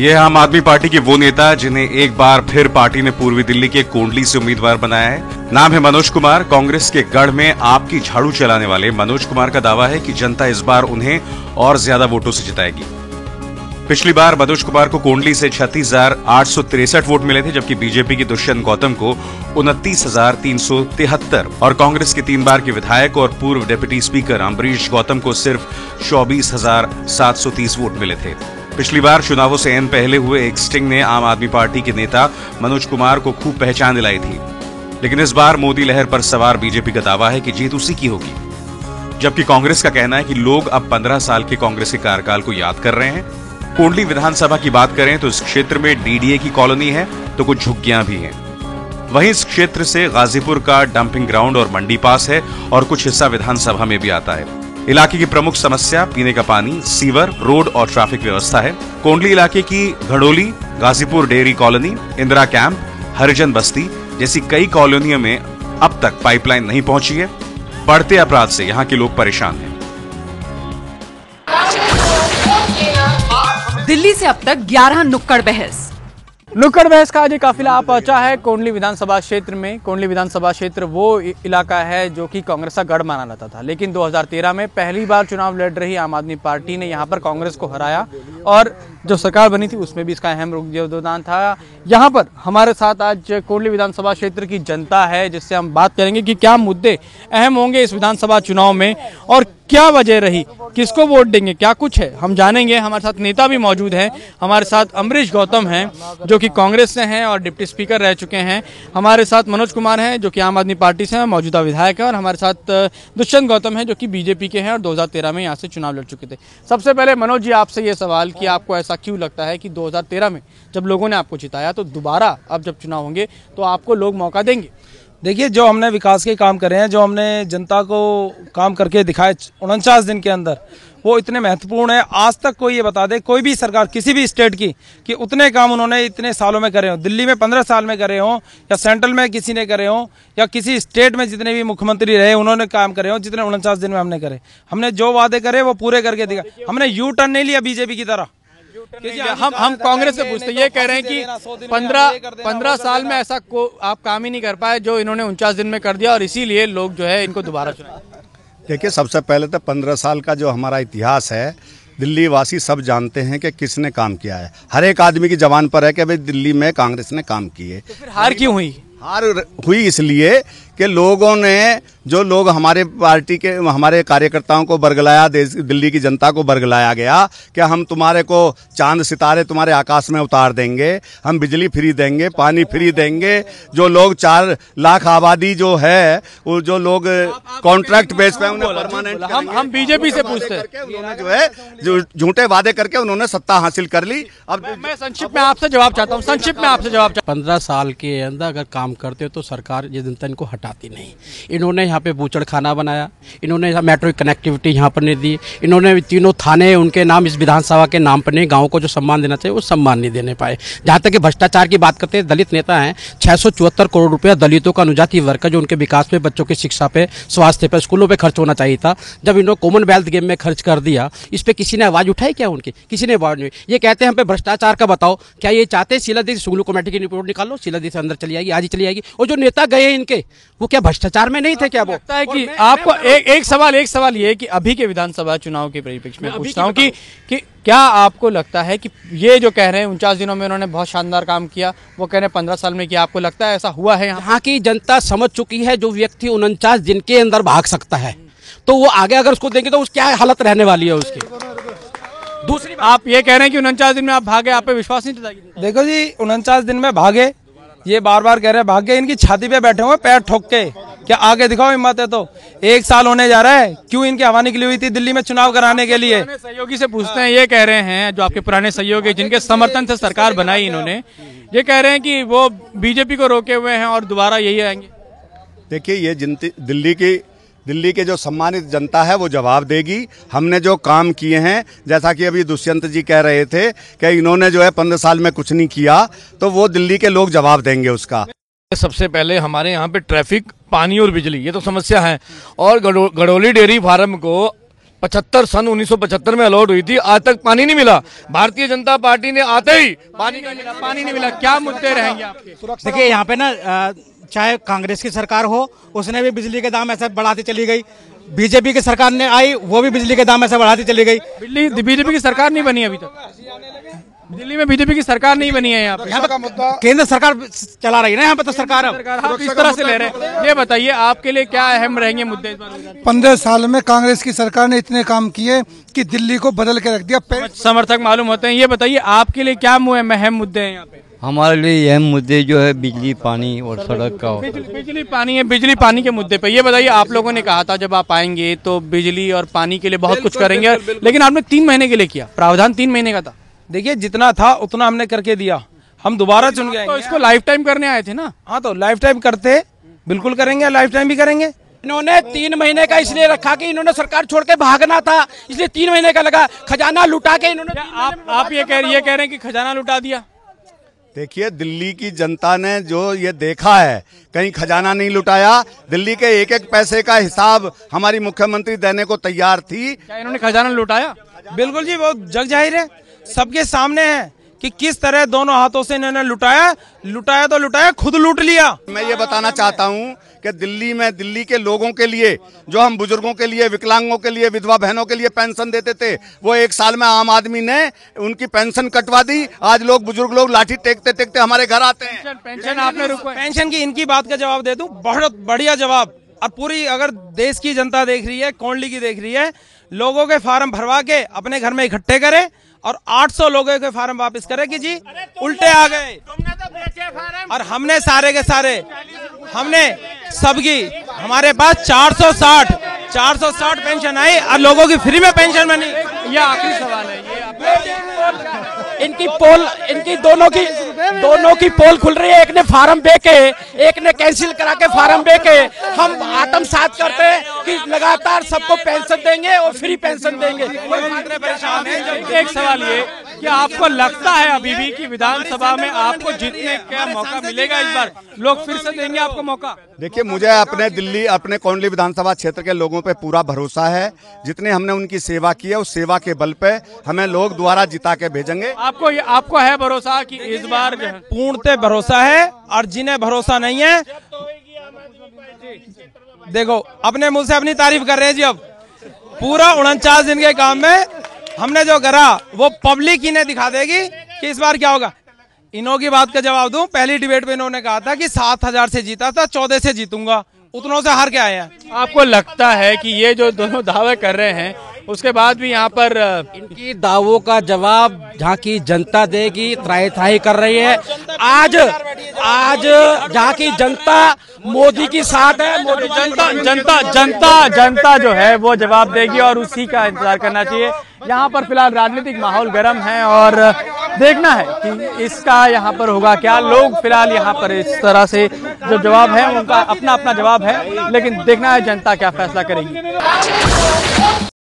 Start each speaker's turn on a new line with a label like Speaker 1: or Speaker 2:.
Speaker 1: ये आम आदमी पार्टी के वो नेता जिन्हें एक बार फिर पार्टी ने पूर्वी दिल्ली के कोंडली से उम्मीदवार बनाया है। नाम है मनोज कुमार। कांग्रेस के गढ़ में आपकी झाड़ू चलाने वाले मनोज कुमार का दावा है कि जनता इस बार उन्हें और ज्यादा वोटों से जिताएगी। पिछली बार मनोज कुमार को कोंडली से 36,863 वोट मिले थे, जबकि बीजेपी के दुष्यंत गौतम को 29,373 और कांग्रेस के 3 बार के विधायक और पूर्व डिप्टी स्पीकर अम्बरीश गौतम को सिर्फ 24,730 वोट मिले थे। पिछली बार चुनावों से एन पहले हुए एक स्टिंग ने आम आदमी पार्टी के नेता मनोज कुमार को खूब पहचान दिलाई थी, लेकिन इस बार मोदी लहर पर सवार बीजेपी का दावा है कि जीत उसी की होगी, जबकि कांग्रेस का कहना है कि लोग अब 15 साल के कांग्रेस के कार्यकाल को याद कर रहे हैं। कोंडली विधानसभा की बात करें तो इस क्षेत्र में डीडीए की कॉलोनी है तो कुछ झुग्गियां भी हैं। वहीं इस क्षेत्र से गाजीपुर का डंपिंग ग्राउंड और मंडी पास है और कुछ हिस्सा विधानसभा में भी आता है। इलाके की प्रमुख समस्या पीने का पानी, सीवर, रोड और ट्रैफिक व्यवस्था है। कोंडली इलाके की घड़ोली, Ghazipur dairy colony, Indira camp, Harijan Basti जैसी कई कॉलोनियों में अब तक पाइपलाइन नहीं पहुंची है। बढ़ते अपराध से यहाँ के लोग परेशान हैं।
Speaker 2: दिल्ली से अब तक 11 नुक्कड़ बहस
Speaker 3: का आज काफिला आ पहुंचा है कोंडली विधानसभा क्षेत्र में। कोंडली विधानसभा क्षेत्र वो इलाका है जो कि कांग्रेस का गढ़ माना जाता था, लेकिन 2013 में पहली बार चुनाव लड़ रही आम आदमी पार्टी ने यहां पर कांग्रेस को हराया और जो सरकार बनी थी उसमें भी इसका अहम योगदान था। यहां पर हमारे साथ आज कोंडली विधानसभा क्षेत्र की जनता है, जिससे हम बात करेंगे कि क्या मुद्दे अहम होंगे इस विधानसभा चुनाव में और क्या वजह रही, किसको वोट देंगे, क्या कुछ है हम जानेंगे। हमारे साथ नेता भी मौजूद हैं। हमारे साथ अम्बरीश गौतम हैं जो कि कांग्रेस से हैं और डिप्टी स्पीकर रह चुके हैं। हमारे साथ मनोज कुमार हैं जो कि आम आदमी पार्टी से हैं, मौजूदा विधायक हैं। और हमारे साथ दुष्यंत गौतम हैं जो कि बीजेपी के हैं और 2013 में यहाँ से चुनाव लड़ चुके थे। सबसे पहले मनोज जी आपसे ये सवाल कि आपको ऐसा क्यों लगता है कि 2013 में जब लोगों ने आपको जिताया तो दोबारा अब जब चुनाव होंगे तो आपको लोग मौका देंगे?
Speaker 4: देखिए, जो हमने विकास के काम करे हैं, जो हमने जनता को काम करके दिखाए 49 दिन के अंदर, वो इतने महत्वपूर्ण है। आज तक कोई ये बता दे, कोई भी सरकार किसी भी स्टेट की, कि उतने काम उन्होंने इतने सालों में करे हों। दिल्ली में 15 साल में करे हों या सेंट्रल में किसी ने करे हों या किसी स्टेट में जितने भी मुख्यमंत्री रहे उन्होंने काम करे हों, जितने 49 दिन में हमने करे। हमने जो वादे करे वो पूरे करके दिखा। हमने यू टर्न नहीं लिया बीजेपी की तरह।
Speaker 3: हम कांग्रेस से पूछते ये कह रहे हैं कि 15 साल में ऐसा आप काम ही नहीं कर पाए जो इन्होंने 49 दिन में कर दिया और इसीलिए लोग जो है इनको दोबारा चुना।
Speaker 5: देखिए, सबसे पहले तो 15 साल का जो हमारा इतिहास है, दिल्ली वासी सब जानते हैं कि किसने काम किया है। हर एक आदमी की जबान पर है कि भाई दिल्ली में कांग्रेस ने काम किए।
Speaker 3: तो फिर हार क्यों हुई?
Speaker 5: हार हुई इसलिए कि लोगों ने, जो लोग हमारे पार्टी के, हमारे कार्यकर्ताओं को बरगलाया, दिल्ली की जनता को बरगलाया गया कि हम तुम्हारे को चांद सितारे तुम्हारे आकाश में उतार देंगे, हम बिजली फ्री देंगे, पानी फ्री देंगे। जो लोग 4 लाख आबादी जो है, वो जो लोग कॉन्ट्रैक्ट बेस पे उन्हें परमानेंट,
Speaker 3: हम बीजेपी से पूछते हैं,
Speaker 5: उन्होंने जो है जो झूठे वादे करके उन्होंने सत्ता हासिल कर ली। अब
Speaker 3: मैं संक्षिप्त में आपसे जवाब चाहता हूँ,
Speaker 6: 15 साल के अंदर अगर काम करते तो सरकार ये जनता इनको हटाती नहीं। इन्होंने यहाँ पे बूचड़ खाना बनाया, इन्होंने मेट्रो कनेक्टिविटी यहाँ पर नहीं दी, इन्होंने तीनों थाने उनके नाम इस विधानसभा के नाम पर नहीं, गाँव को जो सम्मान देना चाहिए वो सम्मान नहीं देने पाए। जहाँ तक कि भ्रष्टाचार की बात करते हैं, दलित नेता हैं, 674 करोड़ रुपया दलितों का अनुजातीय वर्ग का जो उनके विकास पे, बच्चों की शिक्षा पे, स्वास्थ्य पे, स्कूलों पे खर्च होना चाहिए था, जब इन्होंने कॉमनवेल्थ गेम में खर्च कर दिया, इस पर किसी ने आवाज उठाई क्या? उनकी किसी ने आवाज नहीं। ये कहते हैं हम पे भ्रष्टाचार का बताओ, क्या ये चाहते हैं शीला दीदी सुगलू कमेटी की रिपोर्ट निकालो, शीला दीदी से अंदर चली आएगी, आज ही चली आएगी। और जो नेता गए इनके, वो क्या भ्रष्टाचार में नहीं थे क्या? वो
Speaker 3: लगता है कि आपको एक सवाल ये कि अभी के विधानसभा चुनाव के परिप्रेक्ष्य में पूछता हूँ कि क्या आपको लगता है कि ये जो कह रहे हैं 49 दिनों में उन्होंने बहुत शानदार काम किया, वो कह रहे हैं 15 साल में, कि आपको लगता है ऐसा हुआ है?
Speaker 6: यहाँ की जनता समझ चुकी है, जो व्यक्ति 49 दिन के अंदर भाग सकता है तो वो आगे अगर उसको देंगे तो उस क्या हालत रहने वाली है उसकी।
Speaker 3: दूसरी आप ये कह रहे हैं कि 49 दिन में आप भागे, आप पे विश्वास नहीं जताएगी?
Speaker 4: देखो जी, 49 दिन में भागे, ये बार बार कह रहे हैं भागे, इनकी छाती पे बैठे हुए पैर ठोक के, क्या आगे दिखाओ हिम्मत है तो। 1 साल होने जा रहा है, क्यों इनकी हवा निकली हुई थी दिल्ली में चुनाव कराने के लिए?
Speaker 3: सहयोगी से पूछते हैं, ये कह रहे हैं जो आपके पुराने सहयोगी जिनके समर्थन से सरकार बनाई इन्होंने, ये कह रहे हैं कि वो बीजेपी को रोके हुए हैं और दोबारा यही आएंगे।
Speaker 5: देखिए, ये दिल्ली के जो सम्मानित जनता है वो जवाब देगी। हमने जो काम किए हैं, जैसा कि अभी दुष्यंत जी कह रहे थे कि इन्होंने जो है 15 साल में कुछ नहीं किया, तो वो दिल्ली के लोग जवाब देंगे उसका।
Speaker 7: सबसे पहले हमारे यहाँ पे ट्रैफिक, पानी और बिजली, ये तो समस्या है। और गड़ोली डेयरी फार्म को सन 1975 में अलॉट हुई थी, आज तक पानी नहीं मिला। भारतीय जनता पार्टी ने आते ही पानी
Speaker 3: नहीं मिला। क्या मुद्दे रहेंगे आपके?
Speaker 8: देखिए यहाँ पे ना चाहे कांग्रेस की सरकार हो, उसने भी बिजली के दाम ऐसे बढ़ाती चली गई। बीजेपी की सरकार ने आई, वो भी बिजली के दाम ऐसे बढ़ाती चली गई।
Speaker 3: बीजेपी की सरकार नहीं बनी अभी तक दिल्ली में। बीजेपी की सरकार नहीं बनी है यहाँ पे
Speaker 8: केंद्र सरकार चला रही है ना यहाँ पे, तो सरकार
Speaker 3: आप इस तरह से ले रहे हैं। ये बताइए आपके लिए क्या अहम रहेंगे मुद्दे?
Speaker 9: 15 साल में कांग्रेस की सरकार ने इतने काम किए कि दिल्ली को बदल के रख दिया।
Speaker 3: समर्थक मालूम होते हैं। ये बताइए आपके लिए क्या अहम मुद्दे हैं यहाँ पे?
Speaker 10: हमारे लिए अहम मुद्दे जो है बिजली, पानी और सड़क का।
Speaker 3: बिजली पानी है। बिजली पानी के मुद्दे पे ये बताइए, आप लोगों ने कहा था जब आप आएंगे तो बिजली और पानी के लिए बहुत कुछ करेंगे, लेकिन आपने 3 महीने के लिए किया। प्रावधान 3 महीने का था।
Speaker 4: देखिए जितना था उतना हमने करके दिया। हम दोबारा चुन गए
Speaker 3: तो इसको लाइफ टाइम करने आए थे ना?
Speaker 4: हाँ, तो लाइफ टाइम करते बिल्कुल करेंगे, लाइफ टाइम भी करेंगे।
Speaker 6: इन्होंने 3 महीने का इसलिए रखा कि इन्होंने सरकार छोड़ के भागना था, इसलिए 3 महीने का लगा। खजाना लुटा के इन्होंने।
Speaker 3: आप ये कह रहे हैं कि खजाना लुटा दिया?
Speaker 5: देखिए, दिल्ली की जनता ने जो ये देखा है, कहीं खजाना नहीं लुटाया। दिल्ली के एक एक पैसे का हिसाब हमारी मुख्यमंत्री देने को तैयार थी।
Speaker 3: क्या इन्होंने खजाना लुटाया?
Speaker 4: बिल्कुल जी, वो जग जाहिर है, सबके सामने है कि किस तरह दोनों हाथों से इन्होंने लुटाया। तो लुटाया, खुद लूट लिया।
Speaker 5: मैं ये बताना चाहता हूँ कि दिल्ली में दिल्ली के लोगों के लिए, जो हम बुजुर्गों के लिए, विकलांगों के लिए, विधवा बहनों के लिए पेंशन देते थे, वो 1 साल में आम आदमी ने उनकी पेंशन कटवा दी। आज लोग, बुजुर्ग लोग लाठी टेकते टेकते हमारे घर आते हैं।
Speaker 3: पेंशन आपने रुकवाई?
Speaker 4: पेंशन की इनकी बात का जवाब दे दूं, बहुत बढ़िया जवाब। और पूरी अगर देश की जनता देख रही है, कोंडली की देख रही है, लोगों के फार्म भरवा के अपने घर में इकट्ठे करे और 800 लोगों के फार्म वापस करे कि जी उल्टे आ गए। और हमने सारे के सारे, हमने सबकी, हमारे पास 460 पेंशन आई और लोगों की फ्री में पेंशन बनी।
Speaker 3: ये आखिरी सवाल है। ये
Speaker 6: इनकी दोनों की पोल खुल रही है। एक ने फार्म बेचे, एक ने कैंसिल करा के फार्म बेचे। हम आत्मसात करते हैं कि लगातार सबको पेंशन देंगे और फ्री पेंशन देंगे।
Speaker 3: एक सवाल ये कि आपको लगता है अभी भी कि विधानसभा में आपको जीतने का मौका मिलेगा? इस बार लोग फिर से देंगे आपको मौका?
Speaker 5: देखिए, मुझे अपने कोंडली विधानसभा क्षेत्र के लोगों पे पूरा भरोसा है। जितने हमने उनकी सेवा की है, उस सेवा के बल पे हमें लोग दोबारा जिता के भेजेंगे।
Speaker 3: आपको है भरोसा कि इस बार
Speaker 4: पूर्णतः भरोसा है। और जिन्हें भरोसा नहीं है, देखो अपने मुंह से अपनी तारीफ कर रहे हैं जी। अब पूरा 49 दिन के काम में हमने जो करा वो पब्लिक ही ने दिखा देगी कि इस बार क्या होगा। इन्हों की बात का जवाब दूं, पहली डिबेट में इन्होंने कहा था कि 7000 से जीता था, 14 से जीतूंगा, उतनों से हार के आए हैं।
Speaker 3: आपको लगता है कि ये जो दोनों दावे कर रहे हैं, उसके बाद भी यहाँ पर
Speaker 6: इनकी दावों का जवाब जहाँ की जनता देगी? त्राही कर रही है। आज जहाँ की जनता मोदी की साथ है। मोदी
Speaker 3: जनता जो है वो जवाब देगी और उसी का इंतजार करना चाहिए। यहाँ पर फिलहाल राजनीतिक माहौल गर्म है और देखना है कि इसका यहाँ पर होगा क्या। लोग फिलहाल यहाँ पर इस तरह से जो जवाब है उनका अपना अपना जवाब है, लेकिन देखना है जनता क्या फैसला करेगी।